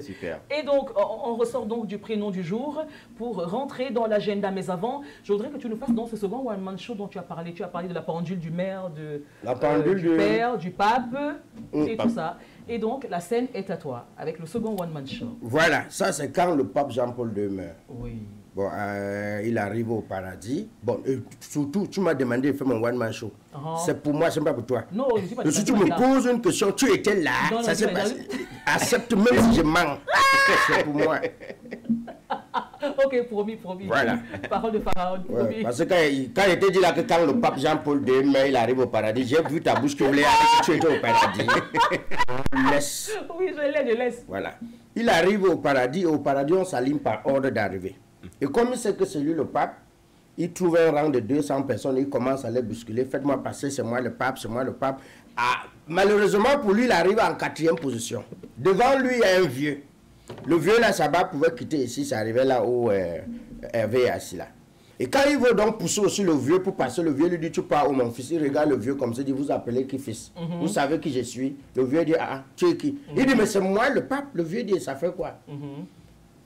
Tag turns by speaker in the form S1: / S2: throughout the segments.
S1: Super.
S2: Et donc, on ressort donc du prénom du jour pour rentrer dans l'agenda. Mais avant, je voudrais que tu nous fasses dans ce second One Man Show dont tu as parlé. Tu as parlé de la pendule du maire, du père, du pape et tout ça. Et donc, la scène est à toi avec le second One Man Show.
S3: Voilà, ça c'est quand le pape Jean-Paul II meurt.
S2: Oui.
S3: Bon, il arrive au paradis. Bon, surtout, tu m'as demandé de faire mon One Man Show. C'est pour moi, c'est pas pour toi.
S2: Non, je ne suis pas.
S3: Si tu me poses une question, tu étais là, non, ça s'est passé. Accepte même si je mens. C'est pour moi.
S2: Ok, promis.
S3: Voilà.
S2: Parole de Pharaon, promis.
S3: Ouais, parce que quand il était dit là que quand le pape Jean-Paul II meurt, il arrive au paradis, j'ai vu ta bouche qui voulait aller, tu étais au paradis. Laisse.
S2: Oui, je laisse.
S3: Voilà. Il arrive au paradis on s'aligne par ordre d'arrivée. Et comme il sait que c'est lui le pape, il trouve un rang de 200 personnes, il commence à les bousculer. Faites-moi passer, c'est moi le pape, c'est moi le pape. Ah, malheureusement pour lui, il arrive en 4e position. Devant lui, il y a un vieux. Le vieux là, Sabah pouvait quitter ici, ça arrivait là où Hervé est assis là. Et quand il veut donc pousser aussi le vieux pour passer, le vieux lui dit, tu pars où mon fils? Il regarde le vieux comme ça, il dit, vous appelez qui fils? Vous savez qui je suis? Le vieux dit, ah, tu es qui? Il dit, mais c'est moi le pape. Le vieux dit, ça fait quoi?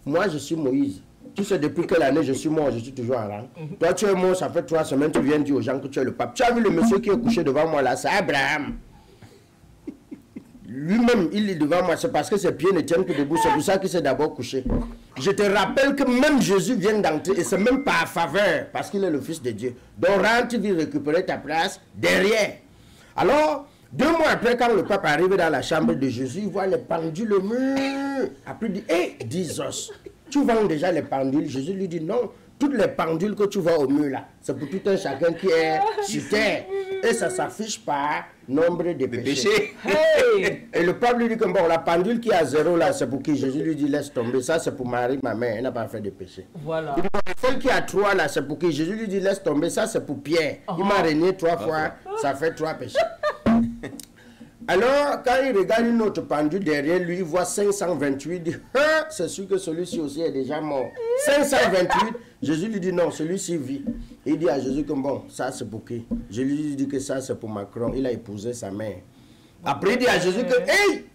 S3: Moi, je suis Moïse. Tu sais depuis quelle année je suis mort, je suis toujours en rang. Toi, tu es mort, ça fait 3 semaines, tu viens dire aux gens que tu es le pape. Tu as vu le monsieur qui est couché devant moi là, c'est Abraham. Lui-même, il est devant moi, c'est parce que ses pieds ne tiennent que debout, c'est pour ça qu'il s'est d'abord couché. Je te rappelle que même Jésus vient d'entrer, et c'est même pas à faveur, parce qu'il est le Fils de Dieu. Donc rentre, tu viens récupérer ta place derrière. Alors, 2 mois après, quand le pape arrive dans la chambre de Jésus, il voit les pendules au mur. Après, il dit, hé, Jesus, tu vends déjà les pendules? Jésus lui dit, non, toutes les pendules que tu vois au mur là, c'est pour tout un chacun qui est sur terre. Et ça s'affiche par nombre de péchés. Hey! Et le pape lui dit que bon, la pendule qui est à 0 là, c'est pour qui? Jésus lui dit, laisse tomber, ça c'est pour Marie, ma mère, elle n'a pas fait de péché.
S2: Voilà.
S3: Il dit, celle qui est à 3 là, c'est pour qui? Jésus lui dit, laisse tomber, ça c'est pour Pierre. Il m'a régné 3 fois, ça fait 3 péchés. Alors, quand il regarde une autre pendule derrière lui, il voit 528, il dit, ah, c'est sûr que celui-ci aussi est déjà mort. 528, Jésus lui dit non, celui-ci vit. Il dit à Jésus que bon, ça c'est pour qui? Jésus lui dit que ça c'est pour Macron, il a épousé sa mère. Après il dit à Jésus que, hey,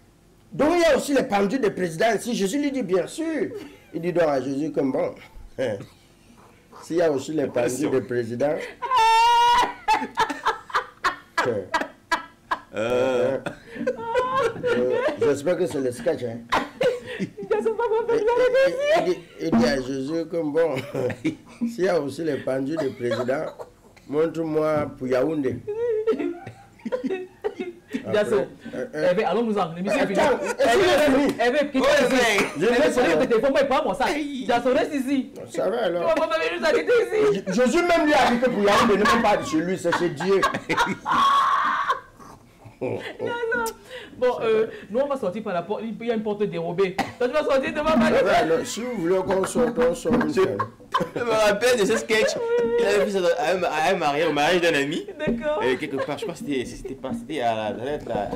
S3: donc il y a aussi les pendules de président ici. Jésus lui dit bien sûr. Il dit donc à Jésus que bon, s'il y a aussi les pendules de président... J'espère que c'est le sketch. Hein. Il dit à Jésus comme bon, s'il y a aussi les pendules de président, montre-moi pour Yaoundé.
S2: Allons nous en l'émission est finie. Hervé, quitte ici.
S3: Je vais
S2: le téléphone, moi, il prend mon sac. Jason, reste ici.
S3: Ça va alors.
S2: Tu vas pas venir nous arrêter ici.
S3: Jésus même lui a dit que pour Yaoundé, ne même pas chez lui, c'est chez Dieu.
S2: Bon, nous on va sortir par la porte, il y a une porte dérobée. Toi tu vas sortir devant ma
S3: Si vous voulez qu'on sorte, on sort.
S1: Je me rappelle de ce sketch. Il avait fait ça à un mariage, au mariage d'un ami.
S2: D'accord.
S1: Quelque part, je crois que c'était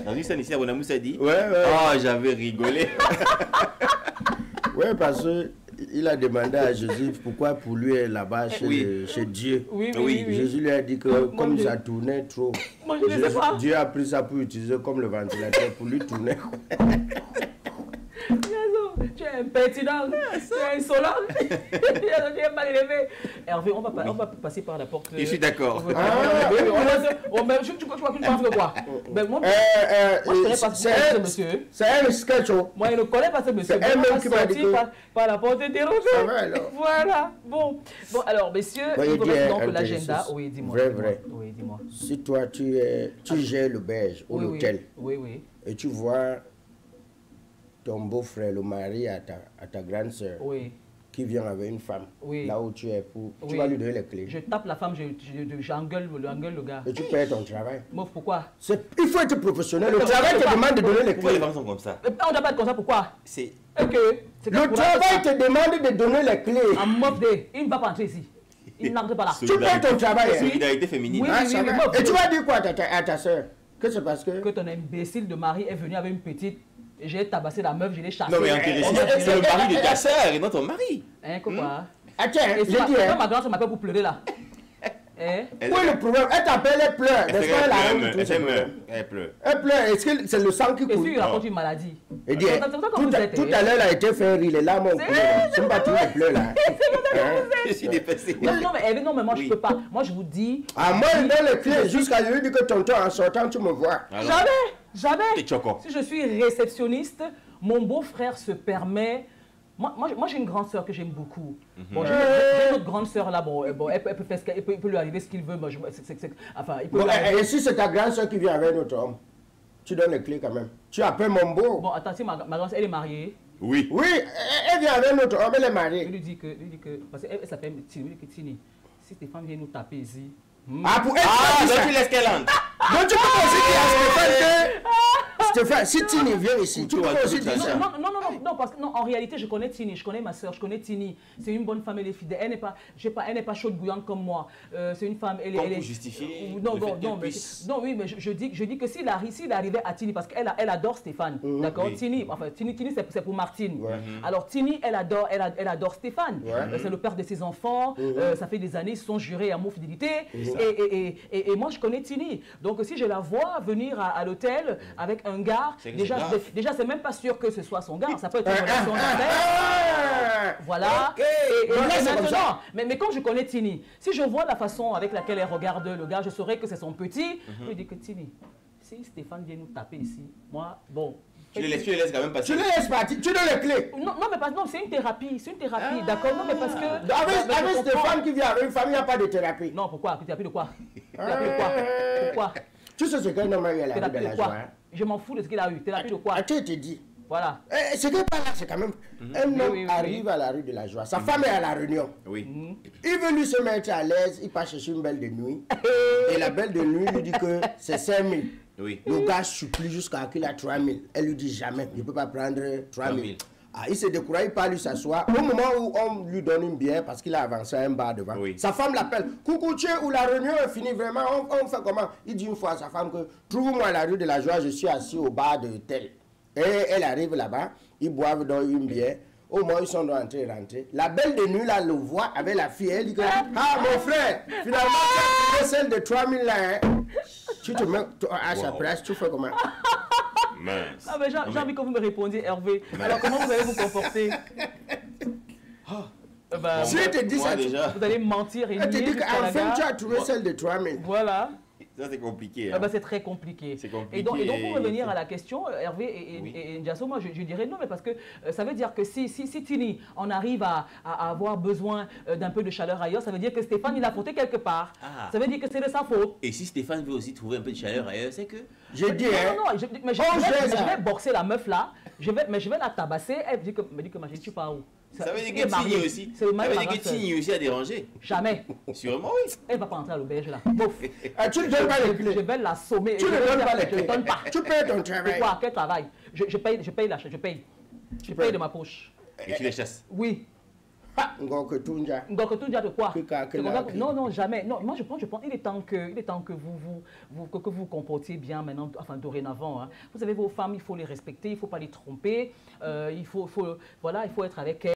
S1: dans une scène ici à Bonamou, ça dit.
S3: Ouais.
S1: Oh, j'avais rigolé.
S3: Ouais, parce que il a demandé à Jésus pourquoi pour lui est là-bas chez Dieu.
S2: Oui.
S3: Jésus lui a dit que comme ça tournait trop,
S2: Moi, je ne sais pas.
S3: Dieu a pris ça pour utiliser comme le ventilateur pour lui tourner.
S2: Tu es impertinent, tu es insolent, tu es mal élevé. Hervé, on va passer par la porte.
S1: Je suis d'accord.
S2: Tu crois qu'une femme de quoi? Moi, je ne connais pas ce monsieur.
S3: C'est un sketch.
S2: Moi, je ne connais pas ce monsieur.
S3: C'est un même qui m'a dit
S2: par la porte dérobée. Voilà. Bon, alors, messieurs, il vous reste donc l'agenda. Oui, dis-moi.
S3: Vrai.
S2: Oui, dis-moi.
S3: Si toi, tu gères l'auberge ou l'hôtel, et tu vois ton beau-frère, le mari à ta grande soeur, qui vient avec une femme, là où tu es, tu vas lui donner les clés.
S2: Je tape la femme, j'engueule le gars.
S3: Et tu perds ton travail.
S2: Mouf, pourquoi?
S3: Il faut être professionnel. Le travail te demande de donner les clés.
S1: Pourquoi les gens sont comme ça?
S2: On n'a pas de comme ça, pourquoi?
S3: Le travail te demande de donner les clés.
S2: Il ne va pas entrer ici. Il n'entre pas là.
S3: Tu perds ton travail.
S1: Solidarité féminine.
S3: Et tu vas dire quoi à ta soeur? Que c'est parce que
S2: ton imbécile de mari est venu avec une petite... J'ai tabassé la meuf, je l'ai chassée.
S1: Non mais intéressant, c'est le mari de ta soeur et non ton mari.
S2: Hein, quoi?
S3: Attends,
S2: je dis... ma grand-soeur m'appelle pour pleurer là.
S3: Où est le problème? Elle t'appelle, elle pleure. N'est-ce pas?
S1: Elle pleure.
S3: Elle pleure. Est-ce que c'est le sang qui coule?
S2: Et si il raconte une maladie?
S3: Et dit, tout à l'heure, elle a été faire rire. Les larmes ont coulé. C'est pas tout le pleurs là.
S1: Je suis dépassé.
S2: Non, mais moi, je peux pas. Moi, je vous dis.
S3: Ah, moi, il donne les clés jusqu'à lui dire que tonton, en sortant, tu me vois.
S2: Jamais.
S1: T'es choco.
S2: Si je suis réceptionniste, mon beau-frère se permet. Moi j'ai une grande sœur que j'aime beaucoup. Bon, j'ai une autre grande sœur là, bon, elle peut faire il peut lui arriver ce qu'il veut. Enfin, il peut
S3: bon, et si c'est ta grande sœur qui vient avec notre homme, tu donnes les clés quand même. Tu appelles mon beau.
S2: Bon, attends, si ma grande sœur, elle est mariée.
S1: Oui.
S3: Oui, elle vient avec notre homme, elle est mariée.
S2: Je lui dis que parce qu'elle s'appelle Tini, Tini. Si Stéphane vient nous taper ici.
S3: Ah, pour elle,
S1: donc tu laisses qu'elle entre.
S3: Donc tu peux aussi dire à Stéphane que... Stéphane, si Tini vient ici, tu peux aussi dire ça.
S2: Non, parce que non, en réalité, je connais Tini, je connais ma soeur, je connais Tini. C'est une bonne femme, elle est fidèle. Elle n'est pas chaude bouillante comme moi. C'est une femme, elle est.
S1: Pour justifier.
S2: Oui, mais je dis que s'il arrivait à Tini, parce qu'elle adore Stéphane, d'accord.
S1: Oui.
S2: Tini, c'est pour Martine. Alors Tini, elle adore Stéphane. C'est le père de ses enfants. Ça fait des années, ils se sont jurés amour, fidélité. Et moi, je connais Tini. Donc si je la vois venir à l'hôtel avec un gars, déjà, c'est même pas sûr que ce soit son gars. Ça peut être une relation d'affaires. Voilà. Mais quand je connais Tini, si je vois la façon avec laquelle elle regarde le gars, je saurais que c'est son petit. Je lui dis que Tini, si Stéphane vient nous taper ici, moi, bon.
S1: Tu les laisses quand même passer.
S3: Tu les laisses partir, tu donnes les clés.
S2: Non, c'est une thérapie, d'accord. Non, mais parce que...
S3: Avec Stéphane qui vient avec une famille, il n'y a pas de thérapie.
S2: Non, pourquoi? Thérapie de quoi? Thérapie de quoi? Pourquoi?
S3: Tu sais ce qu'un homme a eu à la rue de la joie.
S2: Je m'en fous de ce qu'il a eu. Thérapie de quoi?
S3: Tu te dis.
S2: Voilà.
S3: Ce qui n'est pas là, c'est quand même... Un homme arrive à la rue de la joie. Sa femme est à la réunion.
S1: Oui.
S3: Il veut lui se mettre à l'aise. Il part chercher une belle de nuit. Et la belle de nuit lui dit que c'est 5 000.
S1: Oui.
S3: Le gars supplie jusqu'à qu'il a 3 000. Elle lui dit jamais. Je ne peux pas prendre 3 000. Ah, il se décourage, il part lui s'asseoir. Au moment où on lui donne une bière parce qu'il a avancé un bar devant, sa femme l'appelle. Coucou, tu es où la réunion est finie vraiment? On fait comment? Il dit une fois à sa femme que trouve-moi à la rue de la joie, je suis assis au bar de tel. Et elle arrive là-bas, ils boivent dans une bière. Au moment où ils sont en train de rentrer, la belle de nuit là le voit avec la fille. Elle dit que, ah mon frère, finalement tu as trouvé celle de 3 000 là. Hein? Tu te mets à sa place, tu fais comment?
S2: Ah, mais j'ai envie que vous me répondiez, Hervé. Alors, comment vous allez vous comporter?
S3: Si elle te dit ça,
S2: déjà, vous allez mentir et nier.
S3: Elle te dit qu'enfin, tu as trouvé celle de 3 000.
S2: Voilà.
S1: Ça, c'est compliqué. Hein.
S2: C'est très compliqué.
S1: Compliqué.
S2: Et donc, pour revenir à la question, Hervé et Ndiasso, moi, je dirais non, mais parce que ça veut dire que si Tini en arrive à avoir besoin d'un peu de chaleur ailleurs, ça veut dire que Stéphane, il a fauté quelque part. Ça veut dire que c'est de sa faute.
S1: Et si Stéphane veut aussi trouver un peu de chaleur ailleurs, c'est que...
S3: J'ai dit,
S2: mais je vais boxer la meuf là, je vais la tabasser, elle me dit que ma chérie, tu pars où?
S1: Ça veut dire que Tini aussi. Ça veut dire que Tini aussi a dérangé.
S2: Jamais.
S1: Sûrement, oui.
S2: Elle va pas entrer à l'auberge là.
S3: Tu ne donnes pas les clés.
S2: Je vais l'assommer.
S3: Tu ne donnes pas les clés.
S2: Je ne donne pas.
S3: Tu payes ton travail.
S2: Pourquoi? Quel travail? Je paye l'achat, je paye. Je paye de ma poche.
S1: Et tu les chasses?
S2: Oui.
S3: Ngok Tunja
S2: de quoi? Non, jamais. Non, moi je pense, il est temps que vous vous comportiez bien maintenant, enfin dorénavant. Hein. Vous avez vos femmes, il faut les respecter, il ne faut pas les tromper, il faut être avec elles.